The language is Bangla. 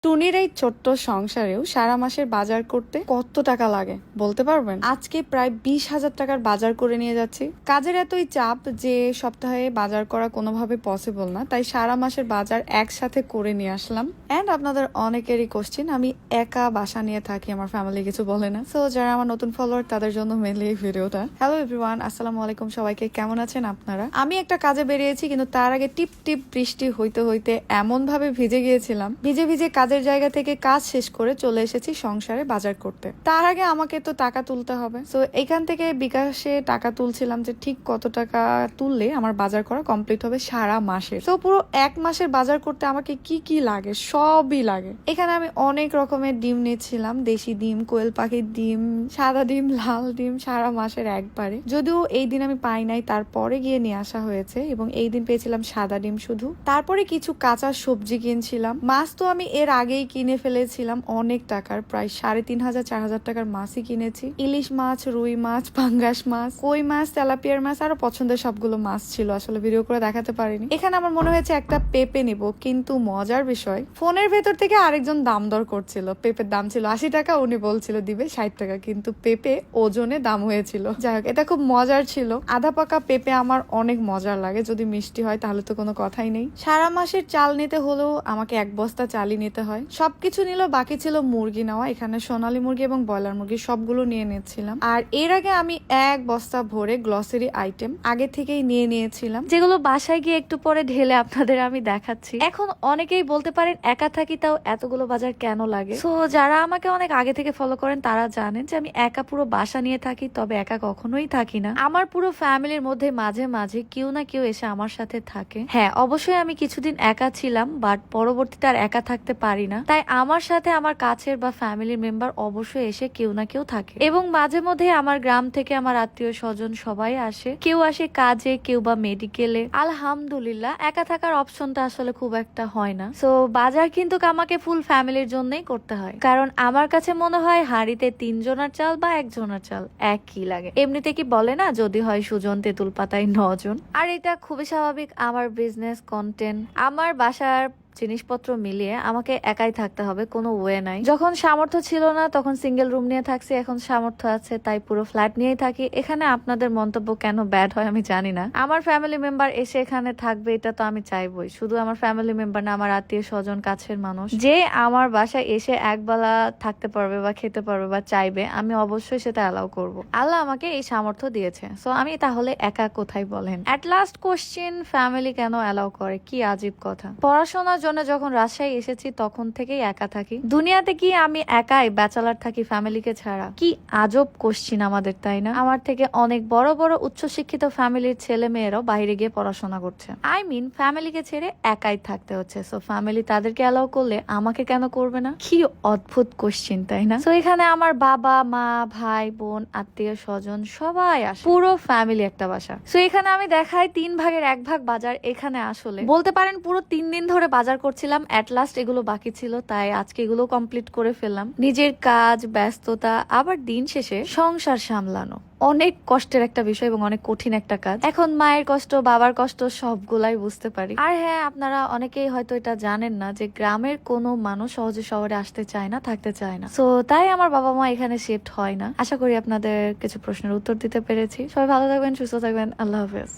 টুনির এই ছোট্ট সংসারেও সারা মাসের বাজার করতে কত টাকা লাগে বলতে পারবেন? আজকে প্রায় 20,000 টাকার বাজার করে নিয়ে যাচ্ছি। কাজের এতই চাপ যে সপ্তাহে বাজার করা কোনোভাবে পসিবল না, তাই সারা মাসের বাজার একসাথে করে নিয়ে আসলাম। এন্ড আপনাদের অনেকেরই কোশ্চেন, আমি একা বাসা নিয়ে থাকি, আমার ফ্যামিলি কিছু বলে না। সো যারা আমার নতুন ফলোয়ার তাদের জন্য মেনলি এই ভিডিওটা। হ্যালো এভরিওয়ান, আসসালামু আলাইকুম সবাইকে, কেমন আছেন আপনারা? আমি একটা কাজে বেরিয়েছি, কিন্তু তার আগে টিপ টিপ বৃষ্টি হইতে হইতে এমন ভাবে ভিজে গিয়েছিলাম, ভিজে ভিজে কাজের জায়গা থেকে কাজ শেষ করে চলে এসেছি সংসারে বাজার করতে। তার আগে আমাকে তো টাকা তুলতে হবে। সো এখান থেকে বিকাশে টাকা তুলছিলাম যে ঠিক কত টাকা তুললে আমার বাজার করা কমপ্লিট হবে সারা মাসের। তো পুরো এক মাসের বাজার করতে আমাকে কি কি লাগে সবই লাগে। এখানে আমি অনেক রকমের ডিম নিচ্ছিলাম, দেশি ডিম, কোয়েল পাখির ডিম, সাদা ডিম, লাল ডিম, সারা মাসের একবারে। যদিও এই দিন আমি পাই নাই, তারপরে গিয়ে নিয়ে আসা হয়েছে, এবং এই দিন পেয়েছিলাম সাদা ডিম শুধু। তারপরে কিছু কাঁচা সবজি কিনছিলাম। মাছ তো আমি এর আগেই কিনে ফেলেছিলাম অনেক টাকার, প্রায় 3,500-4,000 টাকার মাছই কিনেছি। ইলিশ মাছ, রুই মাছ, পাঙ্গাস মাছ, কই মাছ, তেলাপিয়ার মাছ, আরো পছন্দের সবগুলো মাছ ছিল, আসলে ভিডিও করে দেখাতে পারিনি। এখানে আমার মনে হয়েছে একটা পেঁপে নিব, কিন্তু মজার বিষয় ফোনের ভেতর থেকে আরেকজন দাম দর করছিল। পেঁপের দাম ছিল 80 টাকা, উনি বলছিল দিবে 60 টাকা, কিন্তু পেঁপে ওজনে দাম হয়েছিল। যাই হোক, এটা খুব মজার ছিল। আধা পাকা পেঁপে আমার অনেক মজার লাগে, যদি মিষ্টি হয় তাহলে তো কোনো কথাই নেই। সারা মাসের চাল নিতে হলেও আমাকে 1 বস্তা চালই নিতে হয়। সবকিছু নিল, বাকি ছিল মুরগি নেওয়া। এখানে সোনালী মুরগি এবং ব্রয়লার মুরগি সবগুলো নিয়ে নিচ্ছিলাম। আর এর আগে আমি 1 বস্তা ভরে গ্লসারি আইটেম আগে থেকেই নিয়ে নিয়েছিলাম, যেগুলো বাসায় গিয়ে একটু পরে ঢেলে আপনাদের আমি দেখাচ্ছি। এখন অনেকেই বলতে পারেন একা থাকি তাও এতগুলো বাজার কেন লাগে। তো যারা আমাকে অনেক আগে থেকে ফলো করেন তারা জানেন যে আমি একা পুরো বাসা নিয়ে থাকি, তবে একা কখনোই থাকি না। আমার পুরো ফ্যামিলির মধ্যে মাঝে মাঝে কেউ না কেউ এসে আমার সাথে থাকে। হ্যাঁ, অবশ্যই আমি কিছুদিন একা ছিলাম, বাট পরবর্তীতে আর একা থাকতে পারি না। তাই আমার সাথে আমার কাছের বা ফ্যামিলির মেম্বার অবশ্যই এসে কেউ না কেউ থাকে, এবং মাঝে মধ্যে আমার গ্রাম থেকে আমার আত্মীয় স্বজন সবাই আসে। কেউ আসে কাজে, কেউ বা মেডিকেলে। আলহামদুলিল্লাহ, একা থাকার অপশনটা আসলে খুব একটা হয় না। সো বাজার কিন্তু আমাকে ফুল ফ্যামিলির জন্যই করতে হয়, কারণ আমার কাছে মনে হয় হাঁড়িতে 3 জনের চাল বা 1 জনের চাল একই লাগে। এমনিতে কি বলে না, যদি হয় সুজন তেঁতুল পাতায় 9 জন। আর এটা খুবই স্বাভাবিক, আমার বিজনেস কন্টেন্ট, আমার বাসার জিনিসপত্র মিলিয়ে আমাকে একাই থাকতে হবে, কোনো ওয়ে নাই। যখন সামর্থ্য ছিল না তখন সিঙ্গেল রুম নিয়ে থাকছি, এখন সামর্থ্য আছে তাই পুরো ফ্ল্যাট নিয়েই থাকি। এখানে আপনাদের মন্তব্য কেন ব্যাড হয় আমি জানি না। আমার ফ্যামিলি মেম্বার এসে এখানে থাকবে এটা তো আমি চাইবই। শুধু আমার ফ্যামিলি মেম্বার না, আমার আত্মীয় স্বজন, কাছের মানুষ যে আমার বাসায় এসে একবেলা থাকতে পারবে বা খেতে পারবে বা চাইবে, আমি অবশ্যই সেটা অ্যালাউ করব। আল্লাহ আমাকে এই সামর্থ্য দিয়েছে, সো আমি তাহলে একা কোথায় বলেন? এট লাস্ট কোশ্চেন, ফ্যামিলি কেন অ্যালাউ করে? কি আজীব কথা। পড়াশোনার জন্য যখন রাজশাহী এসেছি তখন থেকেই একা থাকি। দুনিয়াতে কি আমি একাই ব্যাচেলার থাকি ফ্যামিলিকে ছাড়া? কি আজব কোশ্চিন আমাদের, তাই না? আমার থেকে অনেক বড় বড় উচ্চশিক্ষিত ফ্যামিলির ছেলে মেয়েরাও বাইরে গিয়ে পড়াশোনা করছে। আই মিন ফ্যামিলিকে ছেড়ে একাই থাকতে হচ্ছে। সো ফ্যামিলি তাদেরকে অ্যালাউ করলে আমাকে কেন করবে না? কি অদ্ভুত কোশ্চিন, তাই না? সো এখানে আমার বাবা মা, ভাই বোন, আত্মীয় স্বজন সবাই আসে, পুরো ফ্যামিলি একটা বাসা। সো এখানে আমি দেখাই 3 ভাগের 1 ভাগ বাজার এখানে আসলে বলতে পারেন পুরো 3 দিন ধরে বাজার করছিলাম। এট লাস্ট এগুলো বাকি ছিল, তাই আজকে এগুলো কমপ্লিট করে ফেললাম। নিজের কাজ, ব্যস্ততা, আবার দিন শেষে সংসার সামলানো অনেক কষ্টের একটা বিষয় এবং অনেক কঠিন একটা কাজ। এখন মায়ের কষ্ট, বাবার কষ্ট সবগুলাই বুঝতে পারি। আর হ্যাঁ, আপনারা অনেকেই হয়তো এটা জানেন না যে গ্রামের কোনো মানুষ সহজে শহরে আসতে চায় না, থাকতে চায় না। সো তাই আমার বাবা মা এখানে শিফট হয় না। আশা করি আপনাদের কিছু প্রশ্নের উত্তর দিতে পেরেছি। সবাই ভালো থাকবেন, সুস্থ থাকবেন, আল্লাহ হাফেজ।